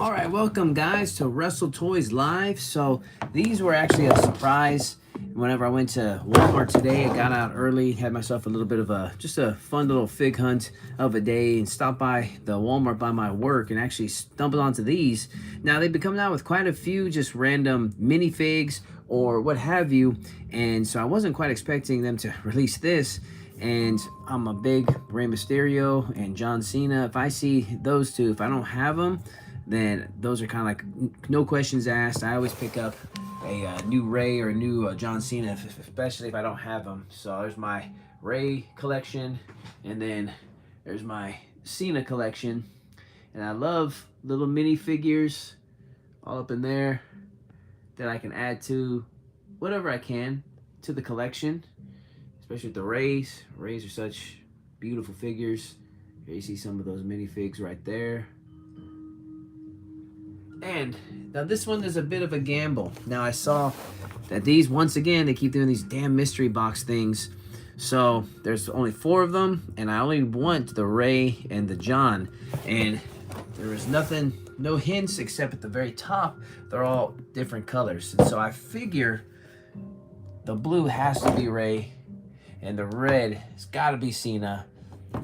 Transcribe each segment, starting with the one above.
All right, welcome guys to Wrestle Toys Live. So these were actually a surprise. Whenever I went to Walmart today, I got out early, had myself a little bit of just a fun little fig hunt of a day, and stopped by the Walmart by my work and actually stumbled onto these. Now they've been coming out with quite a few just random minifigs or what have you, and so I wasn't quite expecting them to release this. And I'm a big Rey Mysterio and John Cena. If I see those two, if I don't have them, then those are kind of like no questions asked. I always pick up a new Rey or a new John Cena, especially if I don't have them. So there's my Rey collection, and then there's my Cena collection. And I love little mini figures all up in there that I can add to whatever I can to the collection, especially with the Reys. Reys are such beautiful figures. Here you see some of those minifigs right there. And now this one is a bit of a gamble. Now I saw that these, once again, they keep doing these damn mystery box things. So there's only 4 of them, and I only want the Rey and the John. And there is nothing, no hints except at the very top. They're all different colors. And so I figure the blue has to be Rey, and the red has got to be Cena.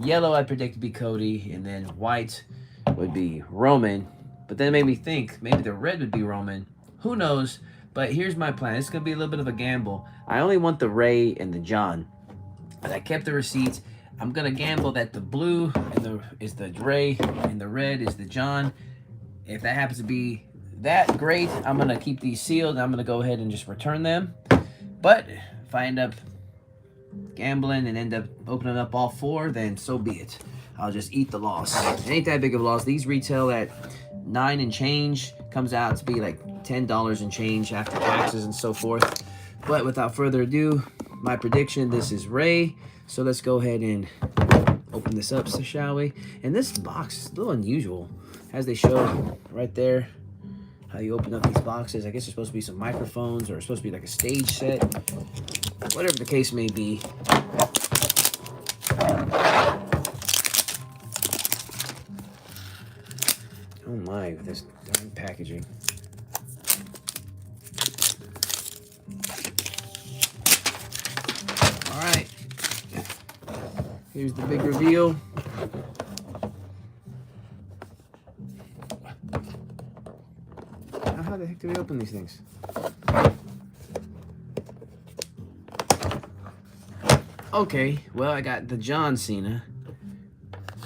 Yellow I predict to be Cody, and then white would be Roman. But then it made me think, maybe the red would be Roman. Who knows? But here's my plan. It's going to be a little bit of a gamble. I only want the Rey and the John. But I kept the receipts. I'm going to gamble that the blue is the Rey and the red is the John. If that happens to be that, great. I'm going to keep these sealed. I'm going to go ahead and just return them. But if I end up gambling and end up opening up all 4, then so be it. I'll just eat the loss. It ain't that big of a loss. These retail at $9 and change, comes out to be like $10 and change after taxes and so forth. But without further ado, my prediction, this is Rey. So let's go ahead and open this up, shall we? And this box is a little unusual, as they show right there, how you open up these boxes. I guess there's supposed to be some microphones, or it's supposed to be like a stage set. Whatever the case may be. Oh my, with this darn packaging. All right. Here's the big reveal. Now, how the heck do we open these things? Okay, well, I got the John Cena.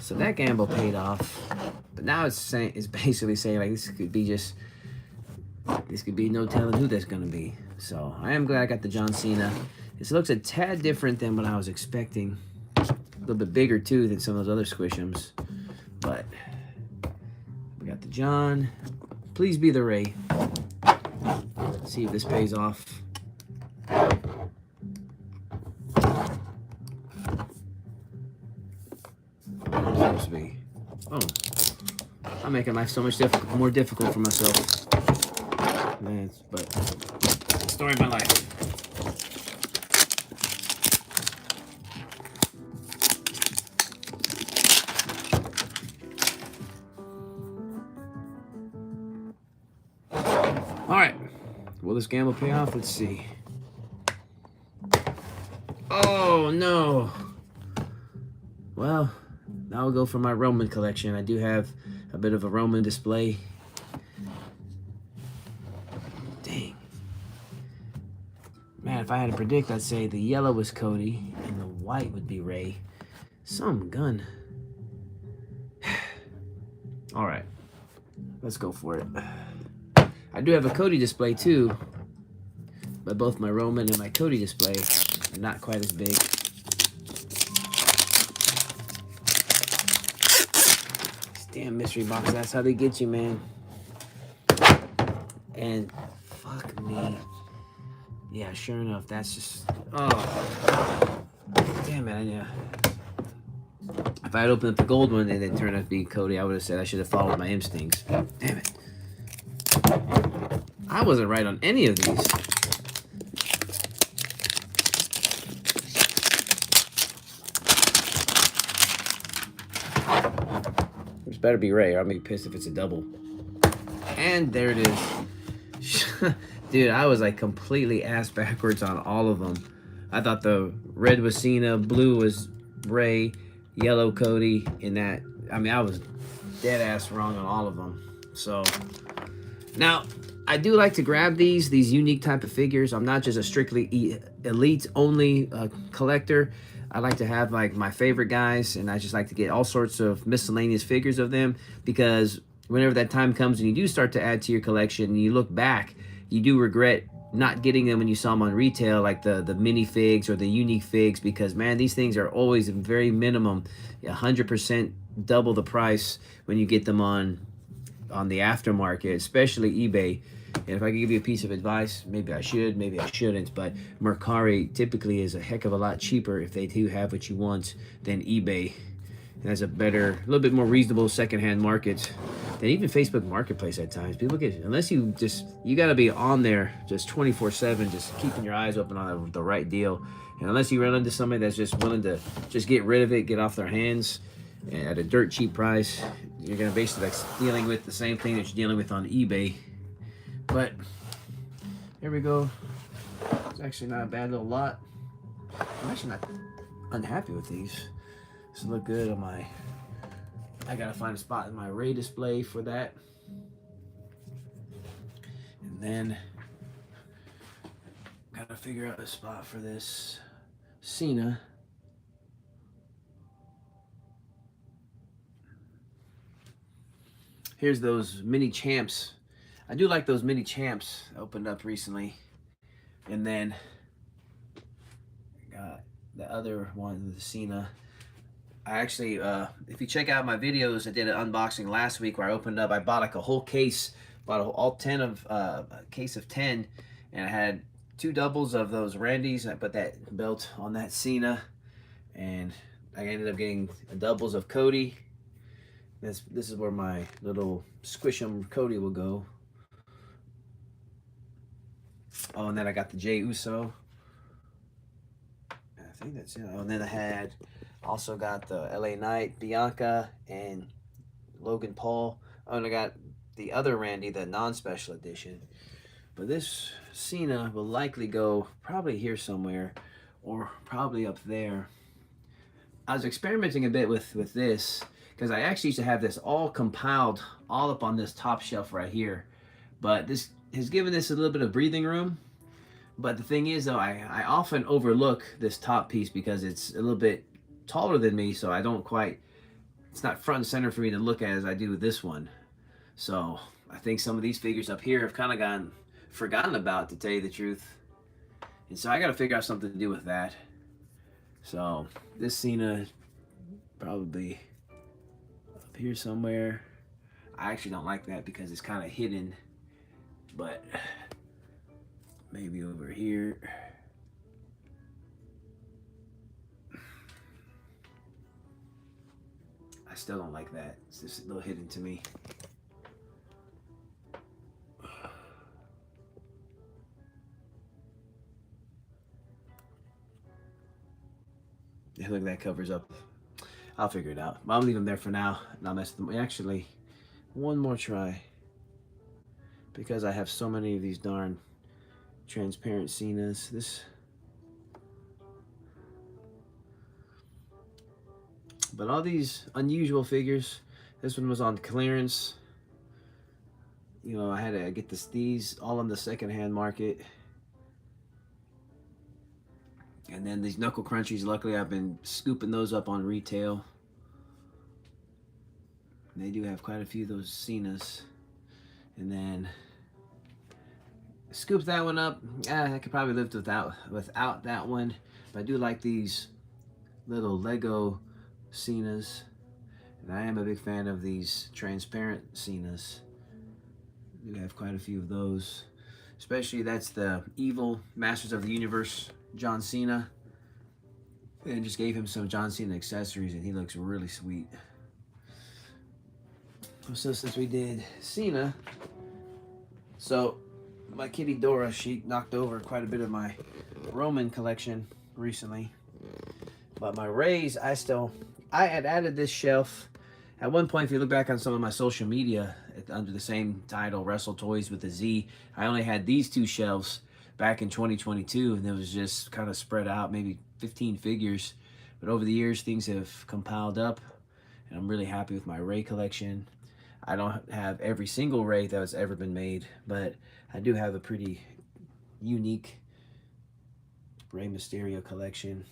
So that gamble paid off. But now it's basically saying like this could be no telling who that's gonna be. So I am glad I got the John Cena. This looks a tad different than what I was expecting. A little bit bigger too than some of those other squishums. But we got the John. Please be the Rey. Let's see if this pays off. Supposed to be. Oh. I'm making life so much more difficult for myself. Man, but story of my life. All right. Will this gamble pay off? Let's see. Oh, no. Well, I'll go for my Roman collection. I do have a bit of a Roman display. Dang. Man, if I had to predict, I'd say the yellow was Cody and the white would be Rey. Some gun. All right. Let's go for it. I do have a Cody display too, but both my Roman and my Cody display are not quite as big. Damn mystery box, that's how they get you, man. And fuck me. Yeah, sure enough, that's just, oh. Damn it, yeah. If I had opened up the gold one and it turned out to be Cody, I would have said I should have followed my instincts. Damn it. I wasn't right on any of these. It's better be Ray, or I'm gonna be pissed if it's a double. And there it is. Dude, I was like completely ass backwards on all of them. I thought the red was Cena, blue was Ray, yellow Cody, and that. I mean, I was dead ass wrong on all of them. So now I do like to grab these unique type of figures. I'm not just a strictly elite only collector. I like to have like my favorite guys, and I just like to get all sorts of miscellaneous figures of them, because whenever that time comes and you do start to add to your collection and you look back, you do regret not getting them when you saw them on retail, like the mini figs or the unique figs, because man, these things are always very minimum 100% double the price when you get them on the aftermarket, especially eBay. And if I could give you a piece of advice, maybe I should, maybe I shouldn't, but Mercari typically is a heck of a lot cheaper if they do have what you want than eBay. It has a better, a little bit more reasonable secondhand market than even Facebook Marketplace at times. People get, unless you got to be on there just 24/7, just keeping your eyes open on the right deal. And unless you run into somebody that's just willing to just get rid of it, get off their hands at a dirt cheap price, you're going to basically like dealing with the same thing that you're dealing with on eBay. But here we go. It's actually not a bad little lot. I'm actually not unhappy with these. This look good on my. I gotta find a spot in my Ray display for that. And then gotta figure out a spot for this Cena. Here's those mini champs. I do like those mini champs opened up recently. And then got the other one, the Cena. I actually, if you check out my videos, I did an unboxing last week where I opened up, I bought like a whole case, bought all 10 of, a case of 10, and I had 2 doubles of those Randys, and I put that belt on that Cena, and I ended up getting doubles of Cody. This is where my little squish 'em Cody will go. Oh, and then I got the Jey Uso. I think that's it. Oh, and then I had also got the LA Knight, Bianca, and Logan Paul. Oh, and I got the other Randy, the non-special edition. But this Cena will likely go probably here somewhere, or probably up there. I was experimenting a bit with this, because I actually used to have this all compiled, all up on this top shelf right here. But this has given this a little bit of breathing room. But the thing is, though, I often overlook this top piece because it's a little bit taller than me, so I don't quite, it's not front and center for me to look at as I do with this one. So I think some of these figures up here have kind of gotten forgotten about, to tell you the truth. And so I got to figure out something to do with that. So this Cena probably up here somewhere. I actually don't like that because it's kind of hidden, but maybe over here. I still don't like that. It's just a little hidden to me. Yeah, look, that covers up. I'll figure it out. I'll leave them there for now. And I'll mess them. Actually, one more try. Because I have so many of these darn transparent Cenas. But all these unusual figures. This one was on clearance. You know, I had to get these all on the secondhand market. And then these Knuckle Crunchies, luckily I've been scooping those up on retail. And they do have quite a few of those Cenas. And then scoop that one up. I could probably live without that one. But I do like these little Lego Cenas. And I am a big fan of these transparent Cenas. I do have quite a few of those. Especially that's the Evil Masters of the Universe John Cena. And just gave him some John Cena accessories and he looks really sweet. So since we did Cena, so my kitty Dora, she knocked over quite a bit of my Roman collection recently. But my Rays, I had added this shelf At one point, if you look back on some of my social media under the same title, Wrestle Toys with a Z, I only had these 2 shelves back in 2022, and it was just kind of spread out, maybe 15 figures. But over the years, things have compiled up, and I'm really happy with my Ray collection. I don't have every single Ray that has ever been made, but I do have a pretty unique Rey Mysterio collection.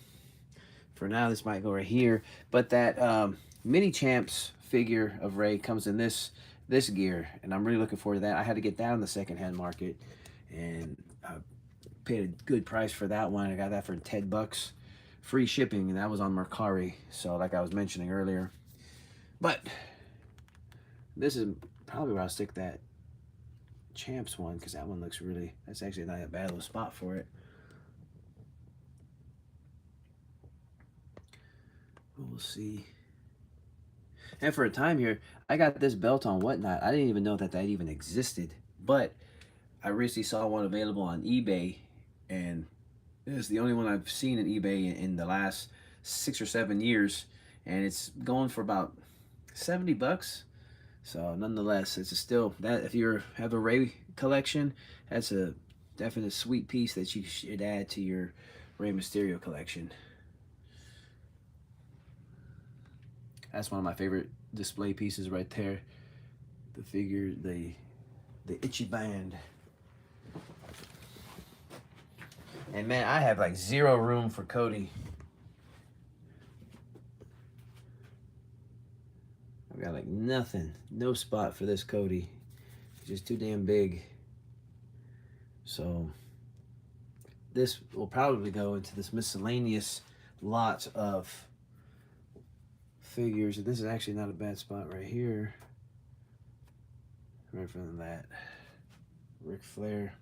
For now, this might go right here, but that Mini Champs figure of Ray comes in this gear, and I'm really looking forward to that. I had to get that on the secondhand market, and I paid a good price for that one. I got that for $10, free shipping, and that was on Mercari. So, like I was mentioning earlier, but this is probably where I'll stick that Champs one, because that one looks really. That's actually not a bad little spot for it. We'll see. And for a time here, I got this belt on Whatnot. I didn't even know that even existed. But I recently saw one available on eBay. And it's the only one I've seen on eBay in the last 6 or 7 years. And it's going for about $70. So nonetheless, it's still, that if you have a Ray collection, that's a definite sweet piece that you should add to your Rey Mysterio collection. That's one of my favorite display pieces right there. The figure, the itchy band. And man, I have like 0 room for Cody. I've got like nothing, no spot for this Cody. He's just too damn big. So this will probably go into this miscellaneous lot of figures. And this is actually not a bad spot right here. Right from that. Ric Flair.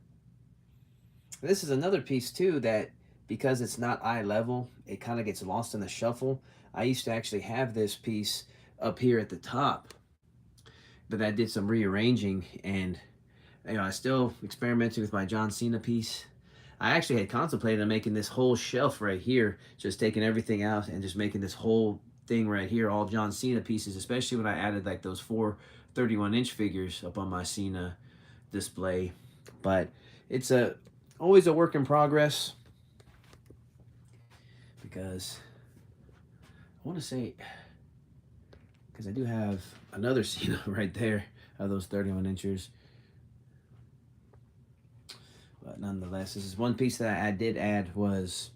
This is another piece too that, because it's not eye level, it kind of gets lost in the shuffle. I used to actually have this piece up here at the top, but I did some rearranging, and I still experimenting with my John Cena piece. I actually had contemplated on making this whole shelf right here, just taking everything out and just making this whole thing right here all John Cena pieces, especially when I added like those 4 31-inch figures up on my Cena display. But it's always a work in progress, because I want to say, because I do have another Cena right there of those 31 inchers. But nonetheless, this is one piece that I did add, was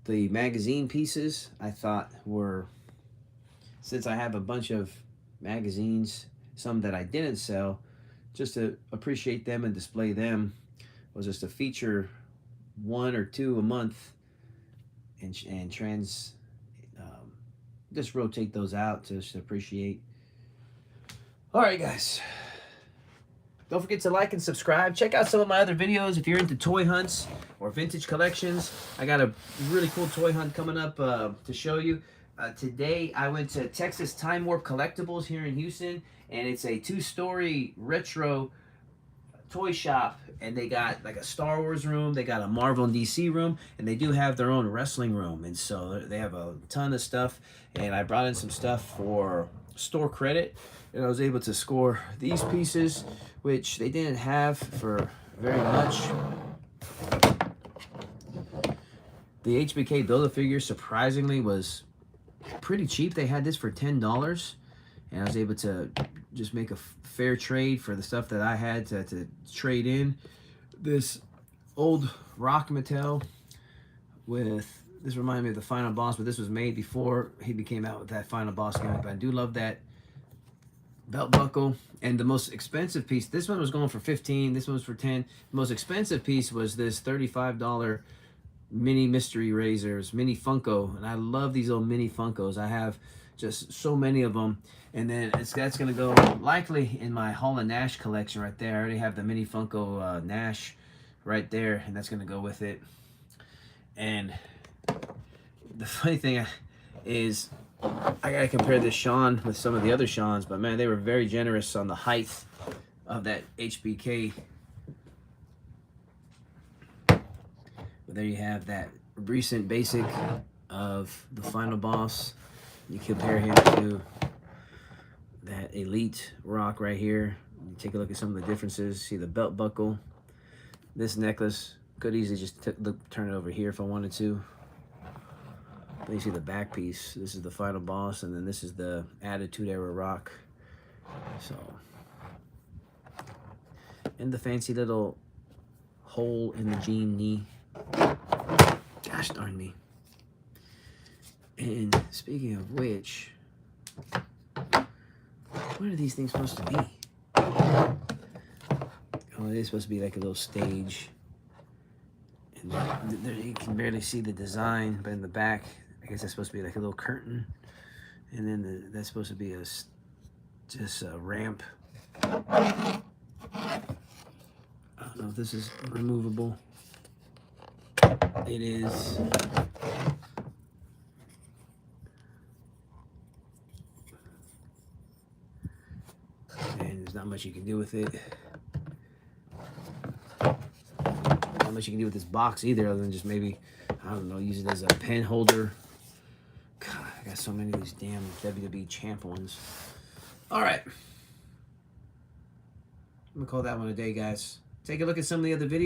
the magazine pieces. I thought were, since I have a bunch of magazines, some that I didn't sell, just to appreciate them and display them, was just to feature 1 or 2 a month, and just rotate those out to just appreciate. All right, guys. Don't forget to like and subscribe. Check out some of my other videos if you're into toy hunts or vintage collections. I got a really cool toy hunt coming up to show you. Today, I went to Texas Time Warp Collectibles here in Houston, and it's a 2-story retro toy shop, and they got like a Star Wars room, they got a Marvel and DC room, and they do have their own wrestling room. And so they have a ton of stuff, and I brought in some stuff for store credit, and I was able to score these pieces, which they didn't have for very much. The HBK Build-A-Figure surprisingly was pretty cheap. They had this for $10, and I was able to just make a fair trade for the stuff that I had to trade in. This old Rock Mattel with, this reminded me of the Final Boss, but this was made before he became out with that Final Boss gimmick. But I do love that belt buckle. And the most expensive piece, this one was going for $15, this one was for $10. The most expensive piece was this $35 mini mystery razors, mini Funko, and I love these old mini Funkos. I have just so many of them, and then that's gonna go likely in my Hall and Nash collection right there. I already have the mini Funko Nash right there, and that's gonna go with it. And the funny thing is, I gotta compare this Sean with some of the other Seans, but man, they were very generous on the height of that HBK. But there you have that recent basic of the Final Boss. You compare him to that Elite rock right here. Take a look at some of the differences. See the belt buckle. This necklace could easily just turn it over here if I wanted to. But you see the back piece. This is the final boss, and then this is the Attitude Era rock. So, and the fancy little hole in the jean knee. Gosh darn me. And speaking of which, what are these things supposed to be? Oh, it is supposed to be like a little stage. And there, you can barely see the design, but in the back, I guess that's supposed to be like a little curtain. And then that's supposed to be just a ramp. I don't know if this is removable. It is. And there's not much you can do with it. Not much you can do with this box either, other than just maybe, I don't know, use it as a pen holder. God, I got so many of these damn WWE champ ones. All right. I'm going to call that one a day, guys. Take a look at some of the other videos.